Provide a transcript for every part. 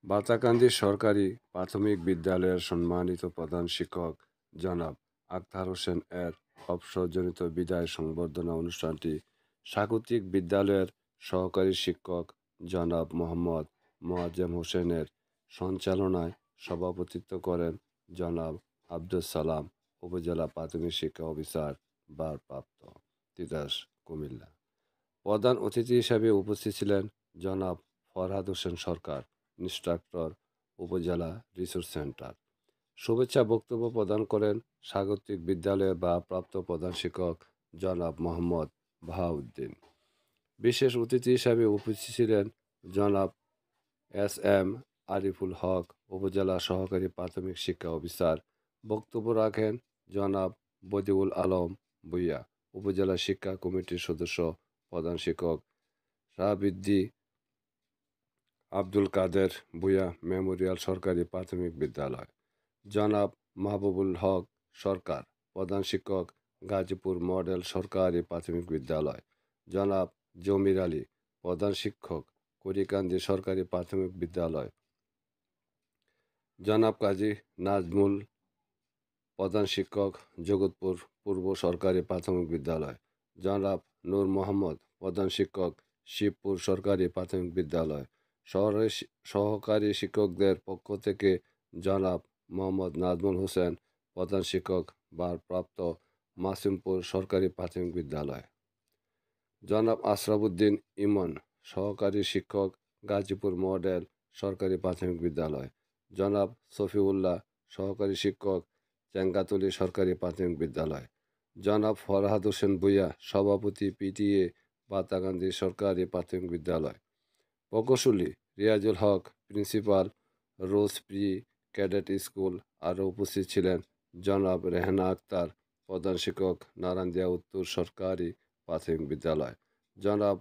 বাতাকান্দি সরকারি প্রাথমিক বিদ্যালয়ের সম্মানিত প্রধান শিক্ষক জনাব আখতার হোসেন এর অবসরজনিত বিদায় সংবর্ধনা অনুষ্ঠানটি স্বাগতিক বিদ্যালয়ের সহকারী শিক্ষক জনাব মোহাম্মদ মোয়াজ্জেম হোসেনের সঞ্চালনায় সভাপতিত্ব করেন জনাব আব্দুল সালাম উপজেলা প্রাথমিক শিক্ষা অফিসার ভারপ্রাপ্ত তিতাস কুমিল্লা। প্রধান অতিথি হিসাবে উপস্থিত ছিলেন জনাব ফরহাদ হোসেন সরকার, ইন্সট্রাক্টর, উপজেলা রিসোর্স সেন্টার। শুভেচ্ছা বক্তব্য প্রদান করেন স্বাগতিক বিদ্যালয়ের ভারপ্রাপ্ত প্রধান শিক্ষক জনাব মোহাম্মদ বাহাউদ্দিন। বিশেষ অতিথি হিসাবে উপস্থিত ছিলেন জনাব এস.এম. আরিফুল হক, উপজেলা সহকারী প্রাথমিক শিক্ষা অফিসার। বক্তব্য রাখেন জনাব বদিউল আলম ভূঁইয়া, উপজেলা শিক্ষা কমিটির সদস্য, প্রধান শিক্ষক শাহাবুদ্দিন আব্দুল কাদের ভূঁইয়া মেমোরিয়াল সরকারি প্রাথমিক বিদ্যালয়। জনাব মাহবুবুল হক সরকার, প্রধান শিক্ষক গাজীপুর মডেল সরকারি প্রাথমিক বিদ্যালয়। জনাব জমির আলী, প্রধান শিক্ষক কুড়িকান্দি সরকারি প্রাথমিক বিদ্যালয়। জনাব কাজী নাজমুল, প্রধান শিক্ষক জগৎপুর পূর্ব সরকারি প্রাথমিক বিদ্যালয়। জনাব নূর মোহাম্মদ, প্রধান শিক্ষক শিবপুর সরকারি প্রাথমিক বিদ্যালয়। সহকারী শিক্ষকদের পক্ষ থেকে জনাব মোহাম্মদ নাজমুল হোসেন, প্রধান শিক্ষক ভারপ্রাপ্ত মাসিমপুর সরকারি প্রাথমিক বিদ্যালয়। জনাব আশরাফুদ্দিন ইমন, সহকারী শিক্ষক গাজীপুর মডেল সরকারি প্রাথমিক বিদ্যালয়। জনাব সফিউল্লাহ, সহকারী শিক্ষক চেঙ্গাতুলি সরকারি প্রাথমিক বিদ্যালয়। জনাব ফরহাদ হোসেন ভূঁইয়া, সভাপতি পিটিএ বাতাকান্দি সরকারি প্রাথমিক বিদ্যালয়। প্রকৌশলী রিয়াজুল হক, প্রিন্সিপাল রোজ প্রি ক্যাডেট স্কুল। আরও উপস্থিত ছিলেন জনাব রেহানা আক্তার, প্রধান শিক্ষক নারায়ণদিয়া উত্তর সরকারি প্রাথমিক বিদ্যালয়। জনাব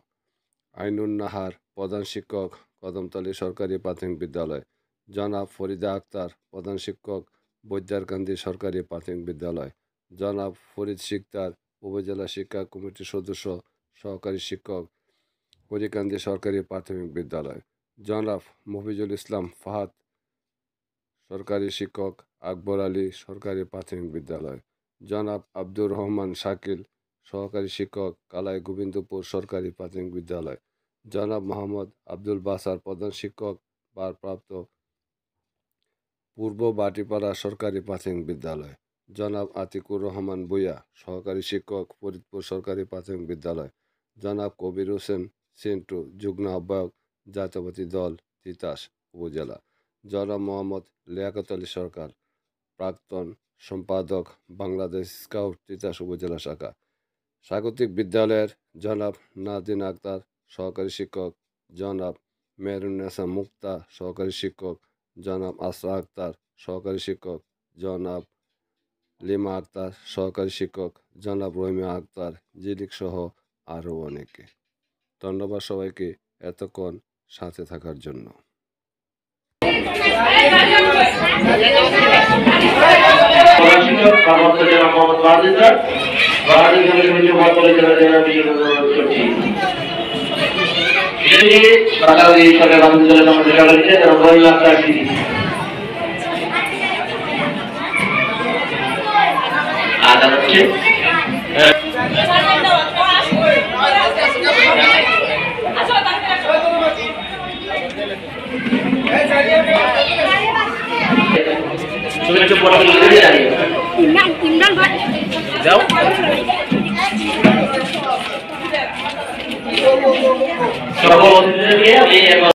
আইনুন নাহার, প্রধান শিক্ষক কদমতলী সরকারি প্রাথমিক বিদ্যালয়। জনাব ফরিদা আক্তার, প্রধান শিক্ষক বৈদ্যারকান্দি সরকারি প্রাথমিক বিদ্যালয়। জনাব ফরিদ শিকদার, উপজেলা শিক্ষা কমিটির সদস্য, সহকারী শিক্ষক কুড়িকান্দি সরকারি প্রাথমিক বিদ্যালয়। জনাব মফিজুল ইসলাম ফাহাদ, সরকারি শিক্ষক আকবর আলী সরকারি প্রাথমিক বিদ্যালয়। জনাব আব্দুর রহমান শাকিল, সহকারী শিক্ষক কালাই গোবিন্দপুর সরকারি প্রাথমিক বিদ্যালয়। জনাব মোহাম্মদ আব্দুল বাসার, প্রধান শিক্ষক ভারপ্রাপ্ত পূর্ব বাটিপাড়া সরকারি প্রাথমিক বিদ্যালয়। জনাব আতিকুর রহমান ভূঁইয়া, সহকারী শিক্ষক ফরিদপুর সরকারি প্রাথমিক বিদ্যালয়। জনাব কবির হোসেন সিন্টু, যুগ্ম আহ্বায়ক জাতীয়তাবাদী দল তিতাস উপজেলা। জনাব মোহাম্মদ লিয়াকত আলী সরকার, প্রাক্তন সম্পাদক বাংলাদেশ স্কাউট তিতাস উপজেলা শাখা। স্বাগতিক বিদ্যালয়ের জনাব নাদিন আক্তার, সহকারী শিক্ষক। জনাব মেহরুন্নেসা মুক্তা, সহকারী শিক্ষক। জনাব আসরা আক্তার, সহকারী শিক্ষক। জনাব লিমা আক্তার, সহকারী শিক্ষক। জনাব রহিমা আক্তার জিলিক সহ আরও অনেকে। ধন্যবাদ সবাইকে এতক্ষণ সাথে থাকার জন্য। যাও